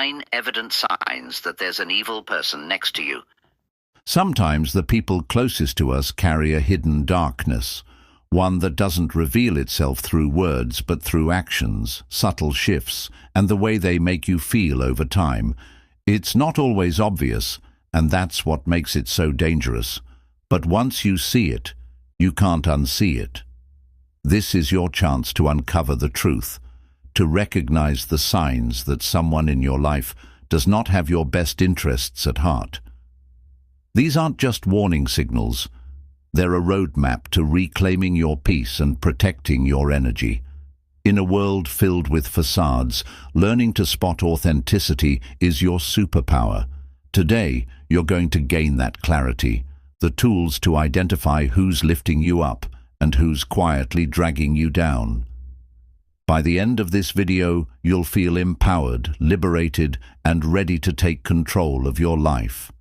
9 evident signs that there's an evil person next to you. Sometimes the people closest to us carry a hidden darkness, one that doesn't reveal itself through words but through actions, subtle shifts, and the way they make you feel over time. It's not always obvious, and that's what makes it so dangerous. But once you see it, you can't unsee it. This is your chance to uncover the truth, to recognize the signs that someone in your life does not have your best interests at heart. These aren't just warning signals. They're a roadmap to reclaiming your peace and protecting your energy. In a world filled with facades, learning to spot authenticity is your superpower. Today, you're going to gain that clarity, the tools to identify who's lifting you up and who's quietly dragging you down. By the end of this video, you'll feel empowered, liberated, and ready to take control of your life.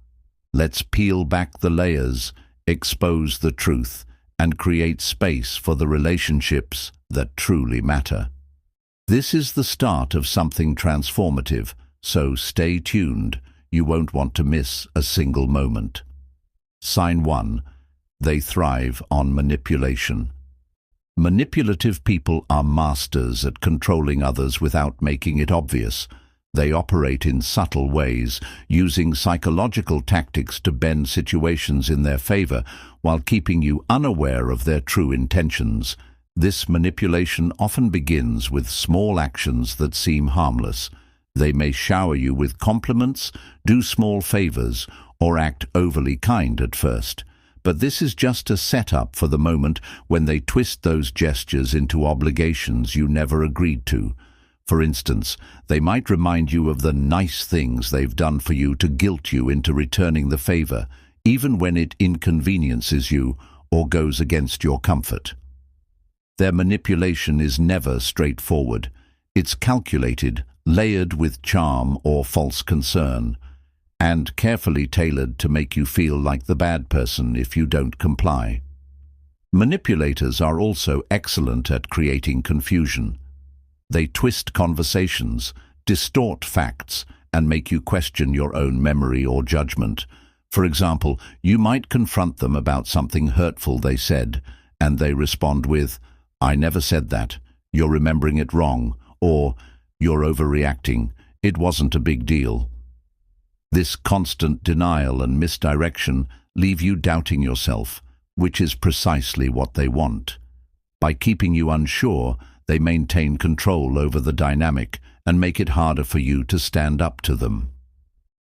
Let's peel back the layers, expose the truth, and create space for the relationships that truly matter. This is the start of something transformative, so stay tuned. You won't want to miss a single moment. Sign 1. They thrive on manipulation. Manipulative people are masters at controlling others without making it obvious. They operate in subtle ways, using psychological tactics to bend situations in their favor while keeping you unaware of their true intentions. This manipulation often begins with small actions that seem harmless. They may shower you with compliments, do small favors, or act overly kind at first. But this is just a setup for the moment when they twist those gestures into obligations you never agreed to. For instance, they might remind you of the nice things they've done for you to guilt you into returning the favor, even when it inconveniences you or goes against your comfort. Their manipulation is never straightforward. It's calculated, layered with charm or false concern, and carefully tailored to make you feel like the bad person if you don't comply. Manipulators are also excellent at creating confusion. They twist conversations, distort facts, and make you question your own memory or judgment. For example, you might confront them about something hurtful they said, and they respond with, "I never said that, you're remembering it wrong," or "You're overreacting, it wasn't a big deal." This constant denial and misdirection leave you doubting yourself, which is precisely what they want. By keeping you unsure, they maintain control over the dynamic and make it harder for you to stand up to them.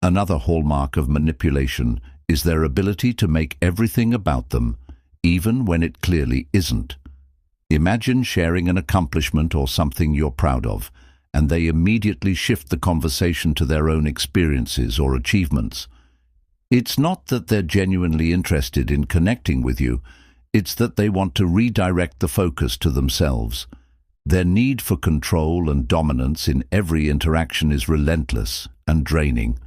Another hallmark of manipulation is their ability to make everything about them, even when it clearly isn't. Imagine sharing an accomplishment or something you're proud of, and they immediately shift the conversation to their own experiences or achievements. It's not that they're genuinely interested in connecting with you, it's that they want to redirect the focus to themselves. Their need for control and dominance in every interaction is relentless and draining.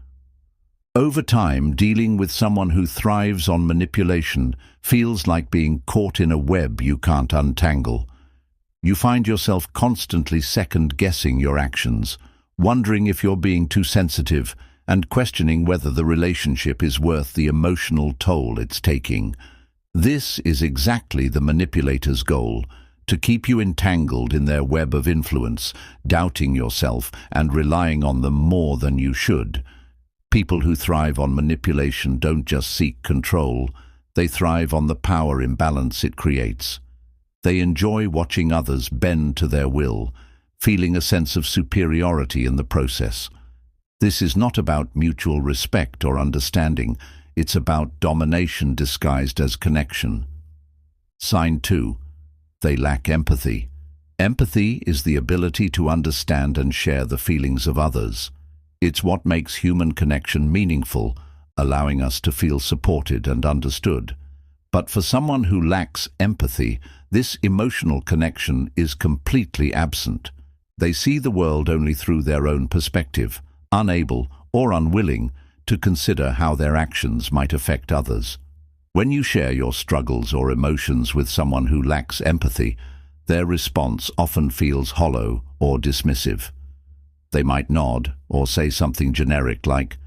Over time, dealing with someone who thrives on manipulation feels like being caught in a web you can't untangle. You find yourself constantly second-guessing your actions, wondering if you're being too sensitive, and questioning whether the relationship is worth the emotional toll it's taking. This is exactly the manipulator's goal: to keep you entangled in their web of influence, doubting yourself and relying on them more than you should. People who thrive on manipulation don't just seek control, they thrive on the power imbalance it creates. They enjoy watching others bend to their will, feeling a sense of superiority in the process. This is not about mutual respect or understanding, it's about domination disguised as connection. Sign 2. They lack empathy. Empathy is the ability to understand and share the feelings of others. It's what makes human connection meaningful, allowing us to feel supported and understood. But for someone who lacks empathy, this emotional connection is completely absent. They see the world only through their own perspective, unable or unwilling to consider how their actions might affect others. When you share your struggles or emotions with someone who lacks empathy, their response often feels hollow or dismissive. They might nod or say something generic like,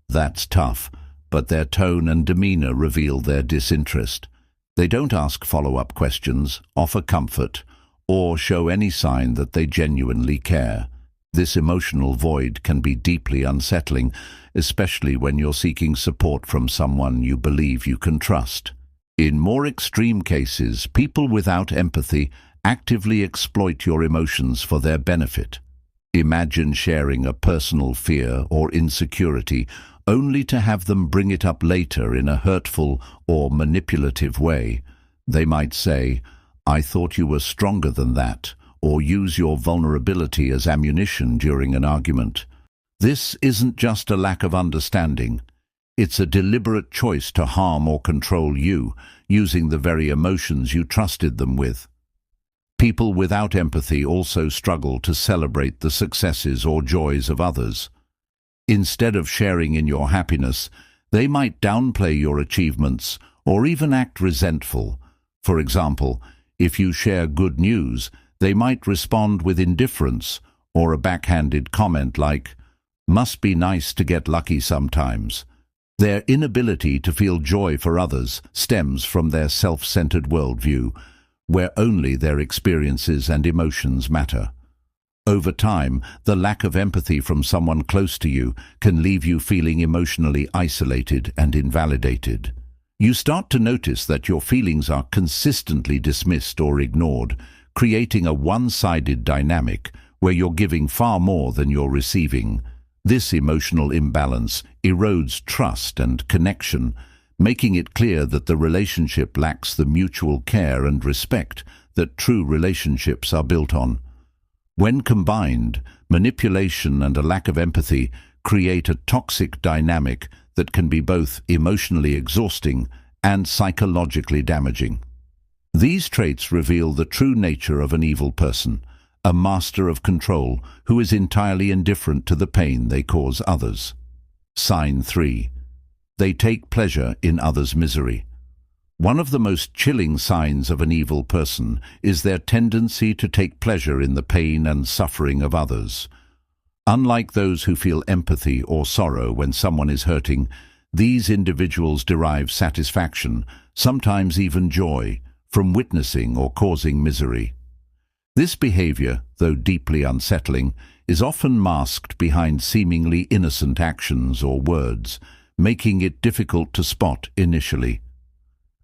"That's tough," but their tone and demeanor reveal their disinterest. They don't ask follow-up questions, offer comfort, or show any sign that they genuinely care. This emotional void can be deeply unsettling, especially when you're seeking support from someone you believe you can trust. In more extreme cases, people without empathy actively exploit your emotions for their benefit. Imagine sharing a personal fear or insecurity only to have them bring it up later in a hurtful or manipulative way. They might say, "I thought you were stronger than that," or use your vulnerability as ammunition during an argument. This isn't just a lack of understanding. It's a deliberate choice to harm or control you, using the very emotions you trusted them with. People without empathy also struggle to celebrate the successes or joys of others. Instead of sharing in your happiness, they might downplay your achievements or even act resentful. For example, if you share good news, they might respond with indifference or a backhanded comment like, "Must be nice to get lucky sometimes." Their inability to feel joy for others stems from their self-centered worldview, where only their experiences and emotions matter. Over time, the lack of empathy from someone close to you can leave you feeling emotionally isolated and invalidated. You start to notice that your feelings are consistently dismissed or ignored, creating a one-sided dynamic where you're giving far more than you're receiving. This emotional imbalance erodes trust and connection, making it clear that the relationship lacks the mutual care and respect that true relationships are built on. When combined, manipulation and a lack of empathy create a toxic dynamic that can be both emotionally exhausting and psychologically damaging. These traits reveal the true nature of an evil person, a master of control who is entirely indifferent to the pain they cause others. Sign 3. They take pleasure in others' misery. One of the most chilling signs of an evil person is their tendency to take pleasure in the pain and suffering of others. Unlike those who feel empathy or sorrow when someone is hurting, these individuals derive satisfaction, sometimes even joy, from witnessing or causing misery. This behavior, though deeply unsettling, is often masked behind seemingly innocent actions or words, making it difficult to spot initially.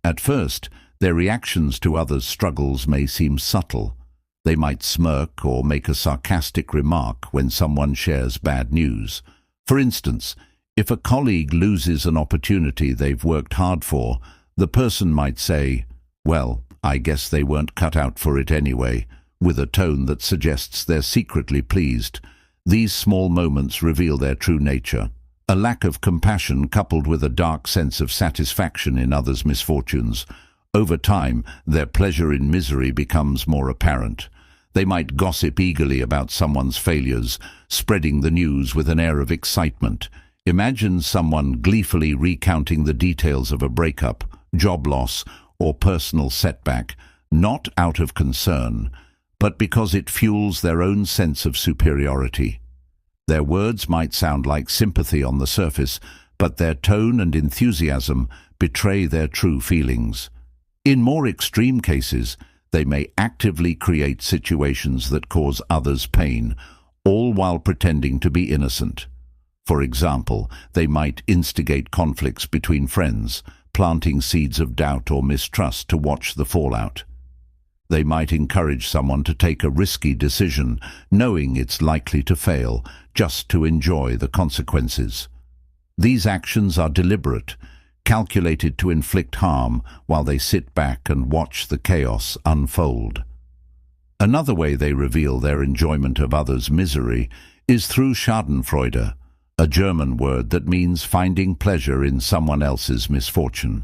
At first, their reactions to others' struggles may seem subtle. They might smirk or make a sarcastic remark when someone shares bad news. For instance, if a colleague loses an opportunity they've worked hard for, the person might say, "Well, I guess they weren't cut out for it anyway," with a tone that suggests they're secretly pleased. These small moments reveal their true nature. A lack of compassion coupled with a dark sense of satisfaction in others' misfortunes. Over time, their pleasure in misery becomes more apparent. They might gossip eagerly about someone's failures, spreading the news with an air of excitement. Imagine someone gleefully recounting the details of a breakup, job loss, or personal setback, not out of concern, but because it fuels their own sense of superiority. Their words might sound like sympathy on the surface, but their tone and enthusiasm betray their true feelings. In more extreme cases, they may actively create situations that cause others pain, all while pretending to be innocent. For example, they might instigate conflicts between friends, planting seeds of doubt or mistrust to watch the fallout. They might encourage someone to take a risky decision, knowing it's likely to fail, just to enjoy the consequences. These actions are deliberate, calculated to inflict harm while they sit back and watch the chaos unfold. Another way they reveal their enjoyment of others' misery is through Schadenfreude, a German word that means finding pleasure in someone else's misfortune.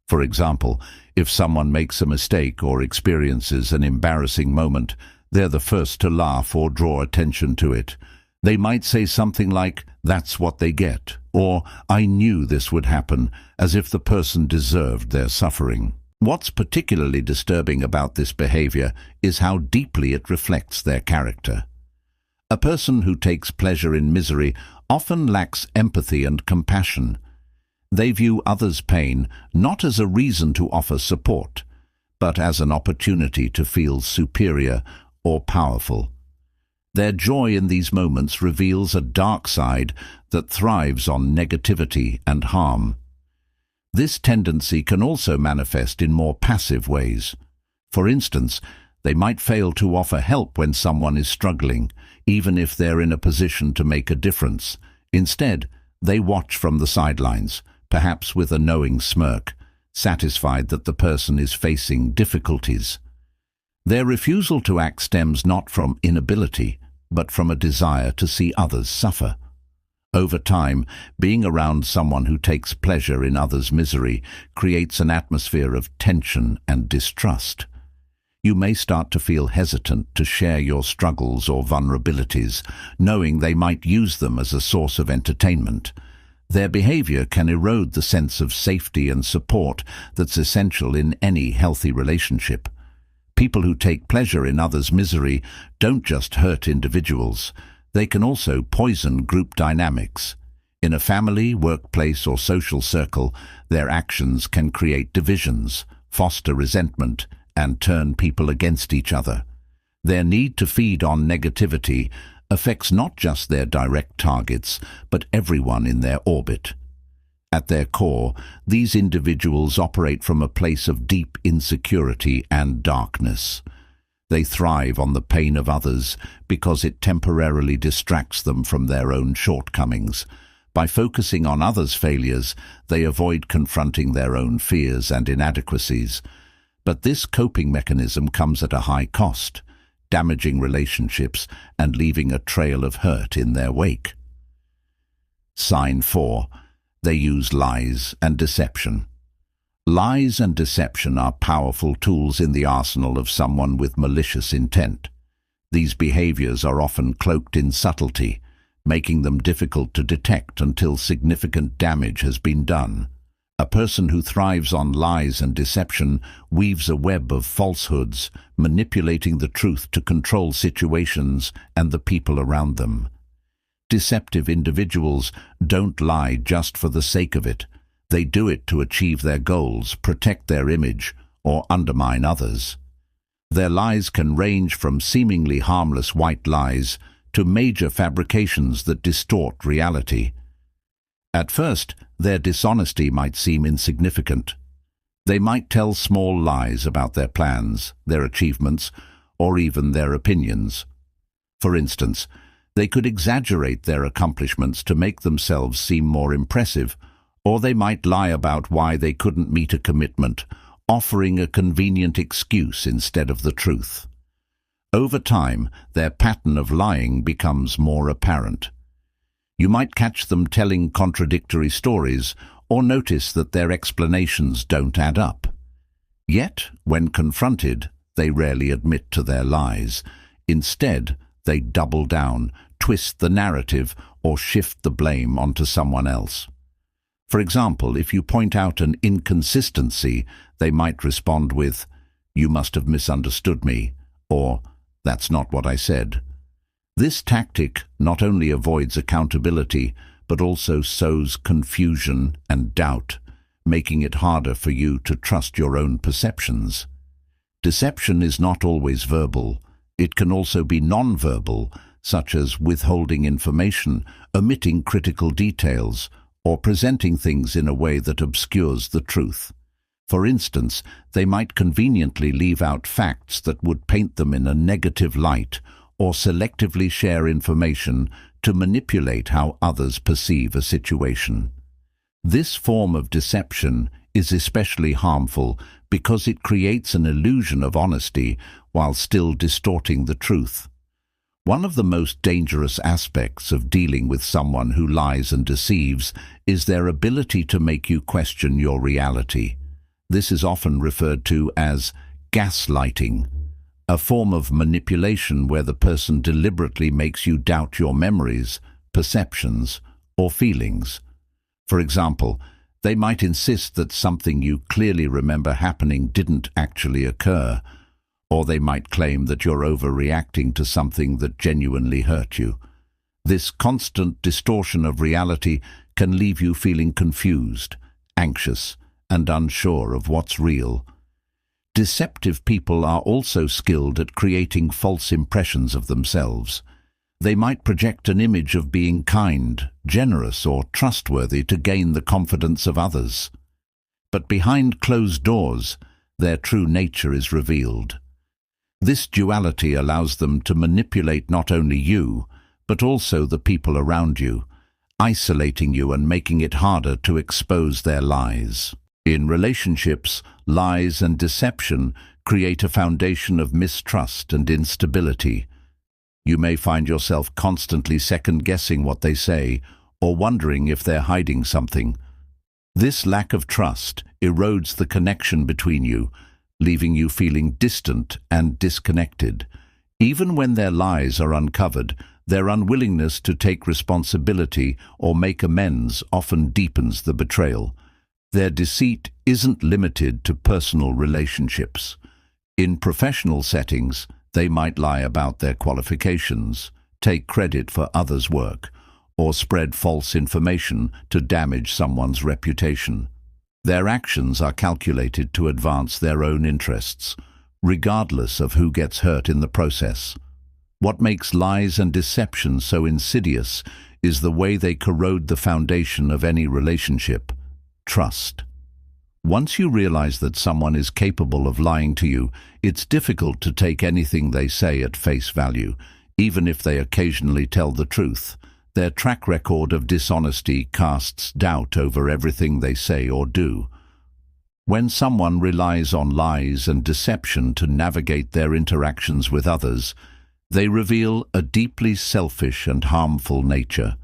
For example, if someone makes a mistake or experiences an embarrassing moment, they're the first to laugh or draw attention to it. They might say something like, "That's what they get," or "I knew this would happen," as if the person deserved their suffering. What's particularly disturbing about this behavior is how deeply it reflects their character. A person who takes pleasure in misery often lacks empathy and compassion. They view others' pain not as a reason to offer support, but as an opportunity to feel superior or powerful. Their joy in these moments reveals a dark side that thrives on negativity and harm. This tendency can also manifest in more passive ways. For instance, they might fail to offer help when someone is struggling, even if they're in a position to make a difference. Instead, they watch from the sidelines, perhaps with a knowing smirk, satisfied that the person is facing difficulties. Their refusal to act stems not from inability, but from a desire to see others suffer. Over time, being around someone who takes pleasure in others' misery creates an atmosphere of tension and distrust. You may start to feel hesitant to share your struggles or vulnerabilities, knowing they might use them as a source of entertainment. Their behavior can erode the sense of safety and support that's essential in any healthy relationship. People who take pleasure in others' misery don't just hurt individuals. They can also poison group dynamics. In a family, workplace, or social circle, their actions can create divisions, foster resentment, and turn people against each other. Their need to feed on negativity affects not just their direct targets, but everyone in their orbit. At their core, these individuals operate from a place of deep insecurity and darkness. They thrive on the pain of others because it temporarily distracts them from their own shortcomings. By focusing on others' failures, they avoid confronting their own fears and inadequacies. But this coping mechanism comes at a high cost, damaging relationships and leaving a trail of hurt in their wake. Sign 4. They use lies and deception. Lies and deception are powerful tools in the arsenal of someone with malicious intent. These behaviors are often cloaked in subtlety, making them difficult to detect until significant damage has been done. A person who thrives on lies and deception weaves a web of falsehoods, manipulating the truth to control situations and the people around them. Deceptive individuals don't lie just for the sake of it. They do it to achieve their goals, protect their image, or undermine others. Their lies can range from seemingly harmless white lies to major fabrications that distort reality. At first, their dishonesty might seem insignificant. They might tell small lies about their plans, their achievements, or even their opinions. For instance, they could exaggerate their accomplishments to make themselves seem more impressive, or they might lie about why they couldn't meet a commitment, offering a convenient excuse instead of the truth. Over time, their pattern of lying becomes more apparent. You might catch them telling contradictory stories or notice that their explanations don't add up. Yet, when confronted, they rarely admit to their lies. Instead, they double down, twist the narrative, or shift the blame onto someone else. For example, if you point out an inconsistency, they might respond with, "You must have misunderstood me," or "That's not what I said." This tactic not only avoids accountability, but also sows confusion and doubt, making it harder for you to trust your own perceptions. Deception is not always verbal. It can also be non-verbal, such as withholding information, omitting critical details, or presenting things in a way that obscures the truth. For instance, they might conveniently leave out facts that would paint them in a negative light, or selectively share information to manipulate how others perceive a situation. This form of deception is especially harmful because it creates an illusion of honesty while still distorting the truth. One of the most dangerous aspects of dealing with someone who lies and deceives is their ability to make you question your reality. This is often referred to as gaslighting, a form of manipulation where the person deliberately makes you doubt your memories, perceptions, or feelings. For example, they might insist that something you clearly remember happening didn't actually occur, or they might claim that you're overreacting to something that genuinely hurt you. This constant distortion of reality can leave you feeling confused, anxious, and unsure of what's real. Deceptive people are also skilled at creating false impressions of themselves. They might project an image of being kind, generous, or trustworthy to gain the confidence of others. But behind closed doors, their true nature is revealed. This duality allows them to manipulate not only you, but also the people around you, isolating you and making it harder to expose their lies. In relationships, lies and deception create a foundation of mistrust and instability. You may find yourself constantly second-guessing what they say or wondering if they're hiding something. This lack of trust erodes the connection between you, leaving you feeling distant and disconnected. Even when their lies are uncovered, their unwillingness to take responsibility or make amends often deepens the betrayal. Their deceit isn't limited to personal relationships. In professional settings, they might lie about their qualifications, take credit for others' work, or spread false information to damage someone's reputation. Their actions are calculated to advance their own interests, regardless of who gets hurt in the process. What makes lies and deception so insidious is the way they corrode the foundation of any relationship: trust. Once you realize that someone is capable of lying to you, it's difficult to take anything they say at face value, even if they occasionally tell the truth. Their track record of dishonesty casts doubt over everything they say or do. When someone relies on lies and deception to navigate their interactions with others, they reveal a deeply selfish and harmful nature.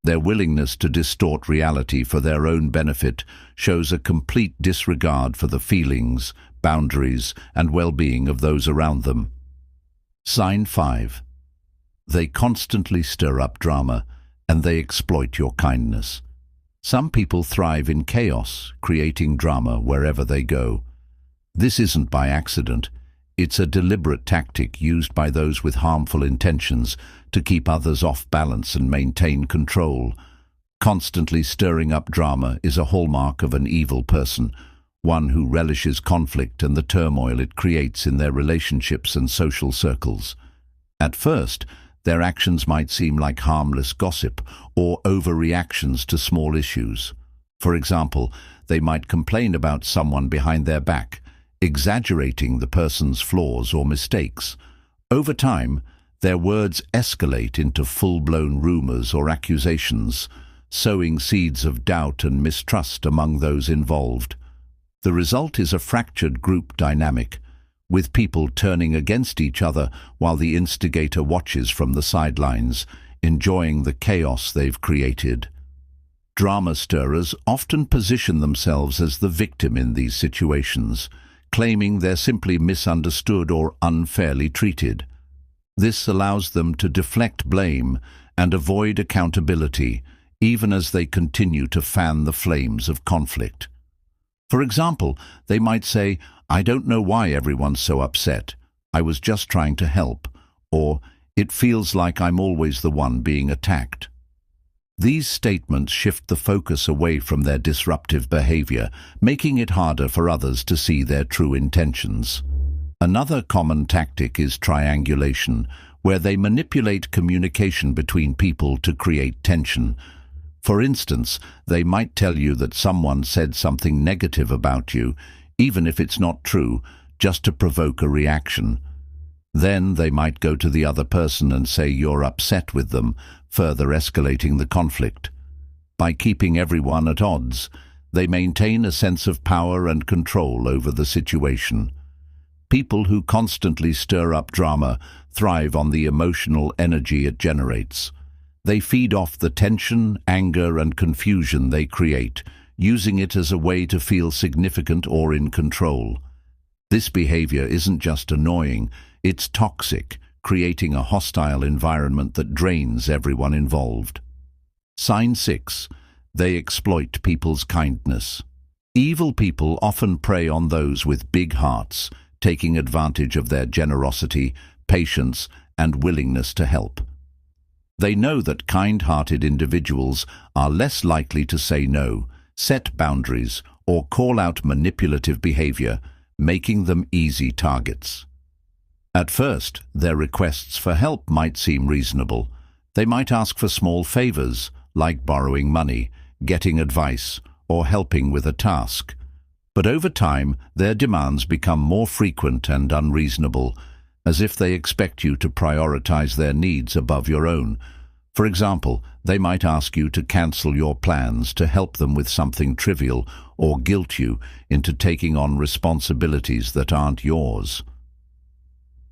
Their willingness to distort reality for their own benefit shows a complete disregard for the feelings, boundaries, and well-being of those around them. Sign 5. They constantly stir up drama, and they exploit your kindness. Some people thrive in chaos, creating drama wherever they go. This isn't by accident. It's a deliberate tactic used by those with harmful intentions to keep others off balance and maintain control. Constantly stirring up drama is a hallmark of an evil person, one who relishes conflict and the turmoil it creates in their relationships and social circles. At first, their actions might seem like harmless gossip or overreactions to small issues. For example, they might complain about someone behind their back, exaggerating the person's flaws or mistakes. Over time, their words escalate into full-blown rumors or accusations, sowing seeds of doubt and mistrust among those involved. The result is a fractured group dynamic, with people turning against each other while the instigator watches from the sidelines, enjoying the chaos they've created. Drama stirrers often position themselves as the victim in these situations, claiming they're simply misunderstood or unfairly treated. This allows them to deflect blame and avoid accountability, even as they continue to fan the flames of conflict. For example, they might say, "I don't know why everyone's so upset. I was just trying to help," or "It feels like I'm always the one being attacked." These statements shift the focus away from their disruptive behavior, making it harder for others to see their true intentions. Another common tactic is triangulation, where they manipulate communication between people to create tension. For instance, they might tell you that someone said something negative about you, even if it's not true, just to provoke a reaction. Then they might go to the other person and say you're upset with them, further escalating the conflict. By keeping everyone at odds, they maintain a sense of power and control over the situation. People who constantly stir up drama thrive on the emotional energy it generates. They feed off the tension, anger, and confusion they create, using it as a way to feel significant or in control. This behavior isn't just annoying, it's toxic, creating a hostile environment that drains everyone involved. Sign 6. They exploit people's kindness. Evil people often prey on those with big hearts, taking advantage of their generosity, patience, and willingness to help. They know that kind-hearted individuals are less likely to say no, set boundaries, or call out manipulative behavior, making them easy targets. At first, their requests for help might seem reasonable. They might ask for small favors, like borrowing money, getting advice, or helping with a task. But over time, their demands become more frequent and unreasonable, as if they expect you to prioritize their needs above your own. For example, they might ask you to cancel your plans to help them with something trivial, or guilt you into taking on responsibilities that aren't yours.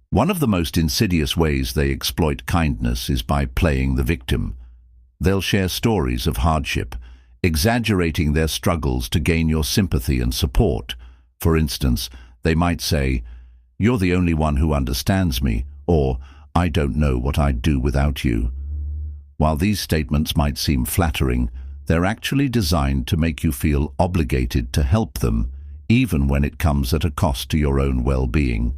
One of the most insidious ways they exploit kindness is by playing the victim. They'll share stories of hardship, exaggerating their struggles to gain your sympathy and support. For instance, they might say, "You're the only one who understands me," or "I don't know what I'd do without you." While these statements might seem flattering, they're actually designed to make you feel obligated to help them, even when it comes at a cost to your own well-being.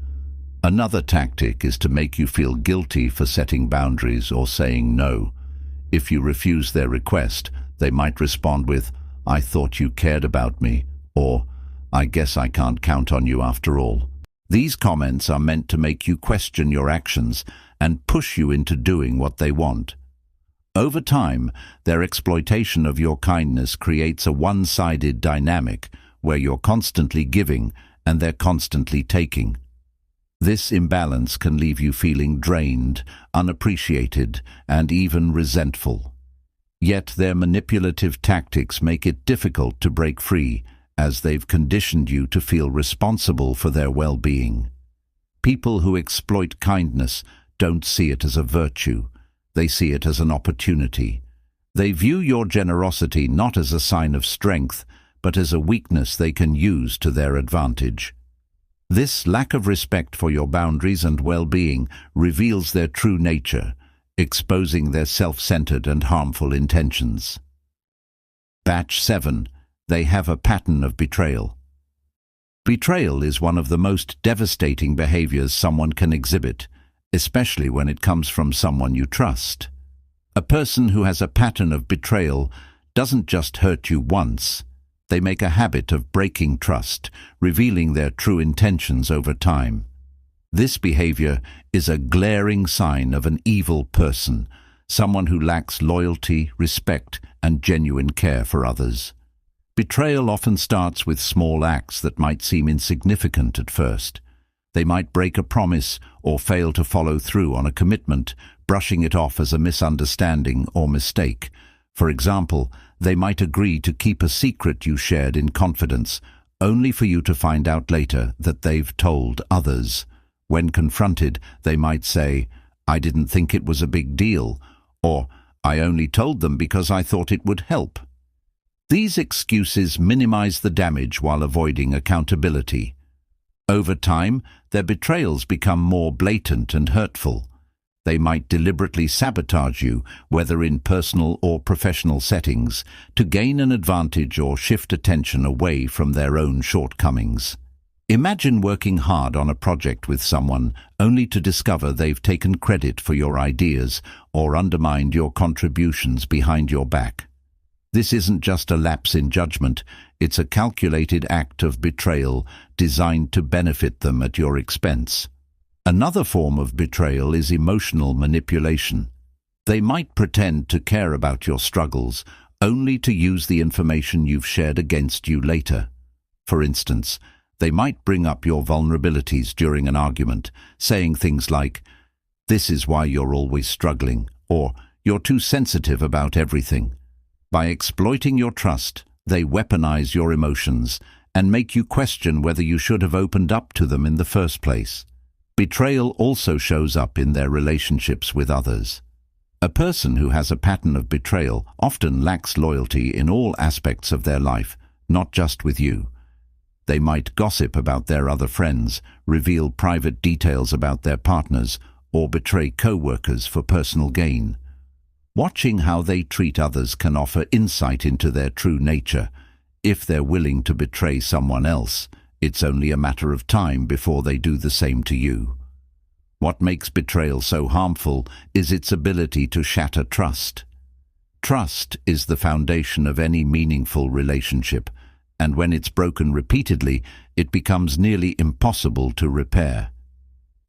Another tactic is to make you feel guilty for setting boundaries or saying no. If you refuse their request, they might respond with, "I thought you cared about me," or "I guess I can't count on you after all." These comments are meant to make you question your actions and push you into doing what they want. Over time, their exploitation of your kindness creates a one-sided dynamic where you're constantly giving and they're constantly taking. This imbalance can leave you feeling drained, unappreciated, and even resentful. Yet their manipulative tactics make it difficult to break free, as they've conditioned you to feel responsible for their well-being. People who exploit kindness don't see it as a virtue. They see it as an opportunity. They view your generosity not as a sign of strength, but as a weakness they can use to their advantage. This lack of respect for your boundaries and well-being reveals their true nature, exposing their self-centered and harmful intentions. Batch 7. They have a pattern of betrayal. Betrayal is one of the most devastating behaviors someone can exhibit, especially when it comes from someone you trust. A person who has a pattern of betrayal doesn't just hurt you once. They make a habit of breaking trust, revealing their true intentions over time. This behavior is a glaring sign of an evil person, someone who lacks loyalty, respect, and genuine care for others. Betrayal often starts with small acts that might seem insignificant at first. They might break a promise or fail to follow through on a commitment, brushing it off as a misunderstanding or mistake. For example, they might agree to keep a secret you shared in confidence, only for you to find out later that they've told others. When confronted, they might say, "I didn't think it was a big deal," or "I only told them because I thought it would help." These excuses minimize the damage while avoiding accountability. Over time, their betrayals become more blatant and hurtful. They might deliberately sabotage you, whether in personal or professional settings, to gain an advantage or shift attention away from their own shortcomings. Imagine working hard on a project with someone only to discover they've taken credit for your ideas or undermined your contributions behind your back. This isn't just a lapse in judgment, it's a calculated act of betrayal designed to benefit them at your expense. Another form of betrayal is emotional manipulation. They might pretend to care about your struggles, only to use the information you've shared against you later. For instance, they might bring up your vulnerabilities during an argument, saying things like, "This is why you're always struggling," or "You're too sensitive about everything." By exploiting your trust, they weaponize your emotions and make you question whether you should have opened up to them in the first place. Betrayal also shows up in their relationships with others. A person who has a pattern of betrayal often lacks loyalty in all aspects of their life, not just with you. They might gossip about their other friends, reveal private details about their partners, or betray co-workers for personal gain. Watching how they treat others can offer insight into their true nature. If they're willing to betray someone else, It's only a matter of time before they do the same to you. What makes betrayal so harmful is its ability to shatter trust. Trust is the foundation of any meaningful relationship, and when it's broken repeatedly, it becomes nearly impossible to repair.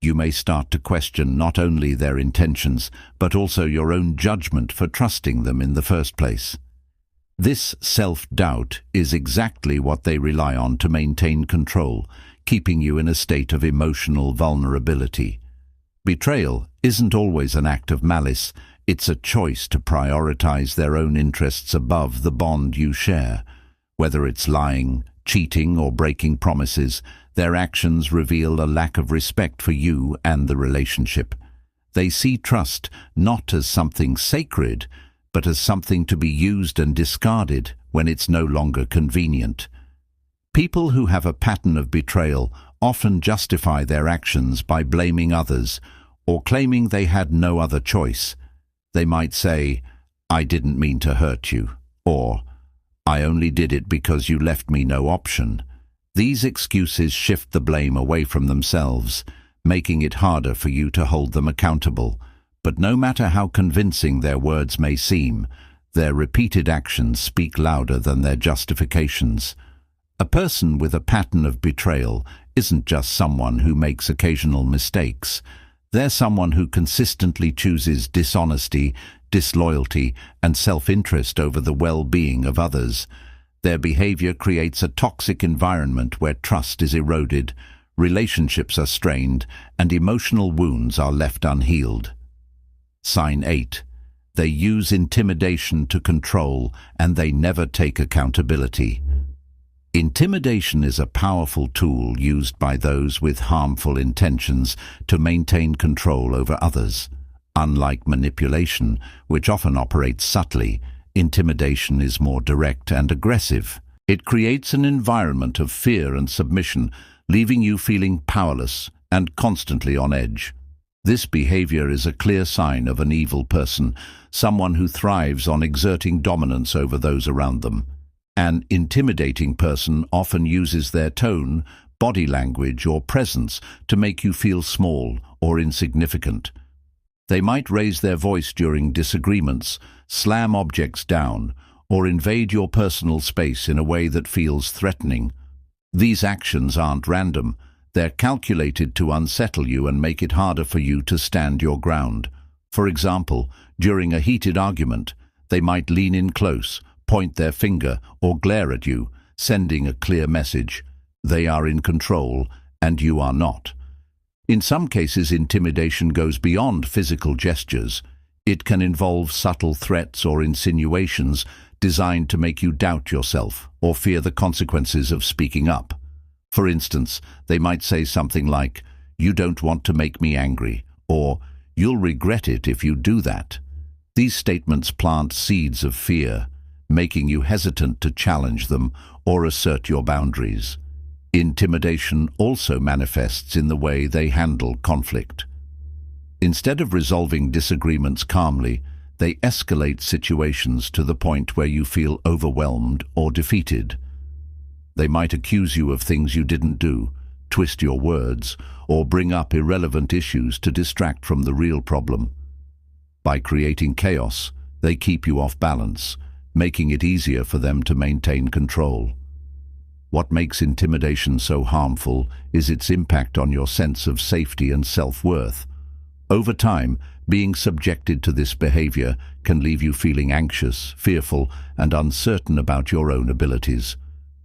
You may start to question not only their intentions, but also your own judgment for trusting them in the first place. This self-doubt is exactly what they rely on to maintain control, keeping you in a state of emotional vulnerability. Betrayal isn't always an act of malice. It's a choice to prioritize their own interests above the bond you share. Whether it's lying, cheating, or breaking promises, their actions reveal a lack of respect for you and the relationship. They see trust not as something sacred, but as something to be used and discarded when it's no longer convenient. People who have a pattern of betrayal often justify their actions by blaming others or claiming they had no other choice. They might say, "I didn't mean to hurt you," or "I only did it because you left me no option." These excuses shift the blame away from themselves, making it harder for you to hold them accountable. But no matter how convincing their words may seem, their repeated actions speak louder than their justifications. A person with a pattern of betrayal isn't just someone who makes occasional mistakes. They're someone who consistently chooses dishonesty, disloyalty, and self-interest over the well-being of others. Their behavior creates a toxic environment where trust is eroded, relationships are strained, and emotional wounds are left unhealed. Sign 8. They use intimidation to control, and they never take accountability. Intimidation is a powerful tool used by those with harmful intentions to maintain control over others. Unlike manipulation, which often operates subtly, intimidation is more direct and aggressive. It creates an environment of fear and submission, leaving you feeling powerless and constantly on edge. This behavior is a clear sign of an evil person, someone who thrives on exerting dominance over those around them. An intimidating person often uses their tone, body language, or presence to make you feel small or insignificant. They might raise their voice during disagreements, slam objects down, or invade your personal space in a way that feels threatening. These actions aren't random. They're calculated to unsettle you and make it harder for you to stand your ground. For example, during a heated argument, they might lean in close, point their finger, or glare at you, sending a clear message. They are in control, and you are not. In some cases, intimidation goes beyond physical gestures. It can involve subtle threats or insinuations designed to make you doubt yourself or fear the consequences of speaking up. For instance, they might say something like, "You don't want to make me angry," or "You'll regret it if you do that." These statements plant seeds of fear, making you hesitant to challenge them or assert your boundaries. Intimidation also manifests in the way they handle conflict. Instead of resolving disagreements calmly, they escalate situations to the point where you feel overwhelmed or defeated. They might accuse you of things you didn't do, twist your words, or bring up irrelevant issues to distract from the real problem. By creating chaos, they keep you off balance, making it easier for them to maintain control. What makes intimidation so harmful is its impact on your sense of safety and self-worth. Over time, being subjected to this behavior can leave you feeling anxious, fearful, and uncertain about your own abilities.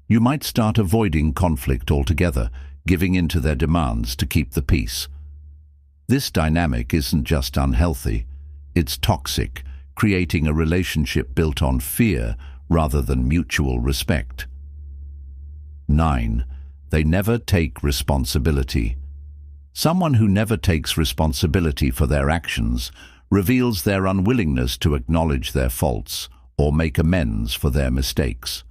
You might start avoiding conflict altogether, giving in to their demands to keep the peace. This dynamic isn't just unhealthy, it's toxic, creating a relationship built on fear rather than mutual respect. 9. They never take responsibility. Someone who never takes responsibility for their actions reveals their unwillingness to acknowledge their faults or make amends for their mistakes.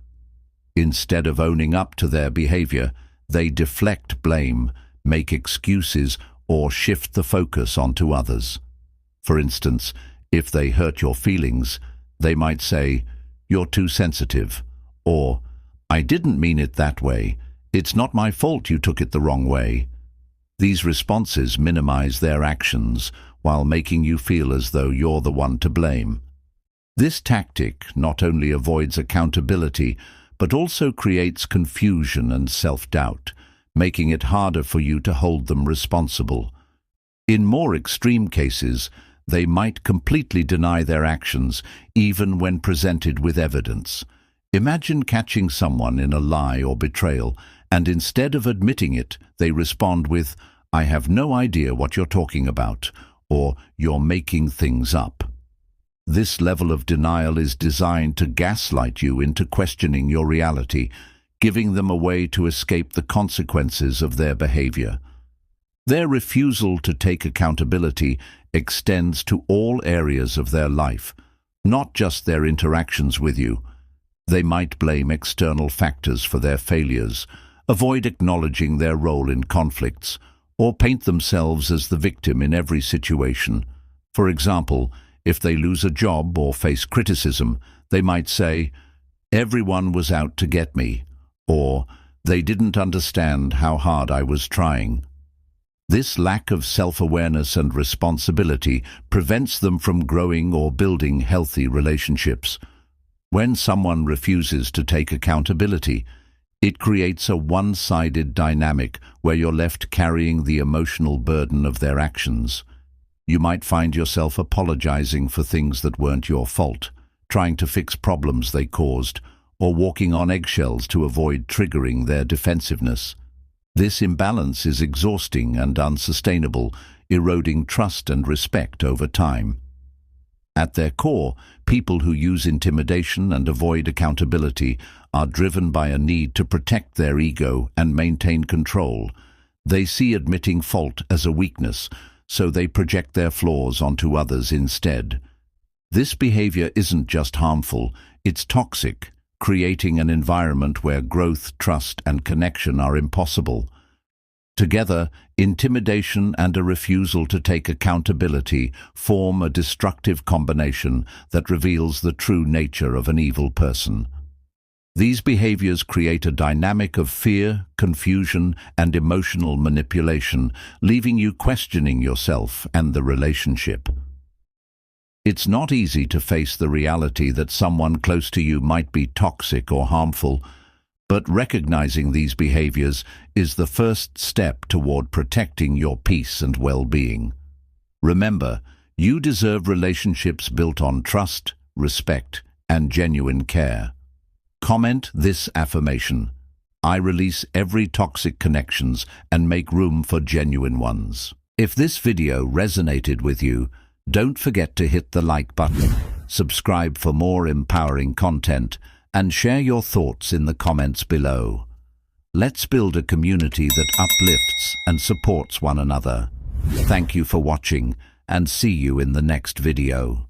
Instead of owning up to their behavior, they deflect blame, make excuses, or shift the focus onto others. For instance, if they hurt your feelings, they might say, "You're too sensitive," or "I didn't mean it that way," "It's not my fault you took it the wrong way." These responses minimize their actions while making you feel as though you're the one to blame. This tactic not only avoids accountability, but also creates confusion and self-doubt, making it harder for you to hold them responsible. In more extreme cases, they might completely deny their actions, even when presented with evidence. Imagine catching someone in a lie or betrayal, and instead of admitting it, they respond with, "I have no idea what you're talking about," or "You're making things up." This level of denial is designed to gaslight you into questioning your reality, giving them a way to escape the consequences of their behavior. Their refusal to take accountability extends to all areas of their life, not just their interactions with you. They might blame external factors for their failures, avoid acknowledging their role in conflicts, or paint themselves as the victim in every situation. For example, if they lose a job or face criticism, they might say, "Everyone was out to get me," or "They didn't understand how hard I was trying." This lack of self-awareness and responsibility prevents them from growing or building healthy relationships. When someone refuses to take accountability, it creates a one-sided dynamic where you're left carrying the emotional burden of their actions. You might find yourself apologizing for things that weren't your fault, trying to fix problems they caused, or walking on eggshells to avoid triggering their defensiveness. This imbalance is exhausting and unsustainable, eroding trust and respect over time. At their core, people who use intimidation and avoid accountability are driven by a need to protect their ego and maintain control. They see admitting fault as a weakness, so they project their flaws onto others instead. This behavior isn't just harmful, it's toxic, creating an environment where growth, trust, and connection are impossible. Together, intimidation and a refusal to take accountability form a destructive combination that reveals the true nature of an evil person. These behaviors create a dynamic of fear, confusion, and emotional manipulation, leaving you questioning yourself and the relationship. It's not easy to face the reality that someone close to you might be toxic or harmful, but recognizing these behaviors is the first step toward protecting your peace and well-being. Remember, you deserve relationships built on trust, respect, and genuine care. Comment this affirmation: "I release every toxic connections and make room for genuine ones." If this video resonated with you, don't forget to hit the like button, subscribe for more empowering content, and share your thoughts in the comments below. Let's build a community that uplifts and supports one another. Thank you for watching, and see you in the next video.